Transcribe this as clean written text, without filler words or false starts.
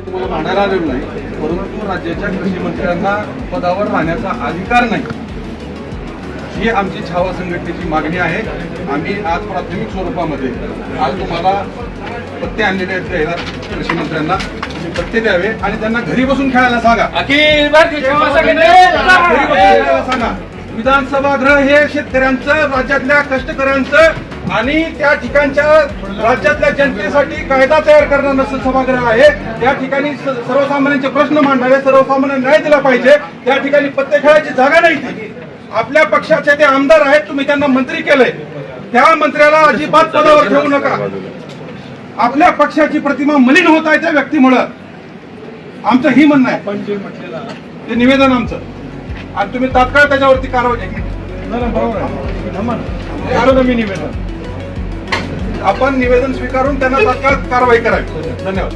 तुम्हाला भांडायला आलेलो नाही, परंतु राज्याच्या कृषी मंत्र्यांना पदावर राहण्याचा अधिकार नाही, ही आमची छावा संघटनेची मागणी आहे. आम्ही आज प्राथमिक स्वरूपामध्ये आज तुम्हाला पत्ते आणलेले आहेत जाहिरात कृषी मंत्र्यांना, तुम्ही पत्ते द्यावे आणि त्यांना घरी बसून खेळायला सांगा. अखिल भारतीय छावा घरी बसून खेळायला सांगा. विधानसभागृह हे शेतकऱ्यांचं, राज्यातल्या कष्टकऱ्यांचं आणि त्या ठिकाणच्या राज्यातल्या जनतेसाठी कायदा तयार करणारं नसं सभागृह आहे. त्या ठिकाणी सर्वसामान्यांचे प्रश्न मांडावे, सर्वसामान्यांना न्याय दिला पाहिजे. त्या ठिकाणी पत्ते खेळायची जागा नाही ती. आपल्या पक्षाचे ते आमदार आहेत, तुम्ही त्यांना मंत्री केलंय, त्या मंत्र्याला अजिबात पदावर ठेवू नका. आपल्या पक्षाची प्रतिमा मलिन होत आहे त्या व्यक्तीमुळं. आमचं ही म्हणणं आहे, ते निवेदन आमचं, आणि तुम्ही तात्काळ त्याच्यावरती कारवाई. मी निवेदन आपण निवेदन स्वीकारून त्यांना तात्काळ कारवाई करावी. धन्यवाद.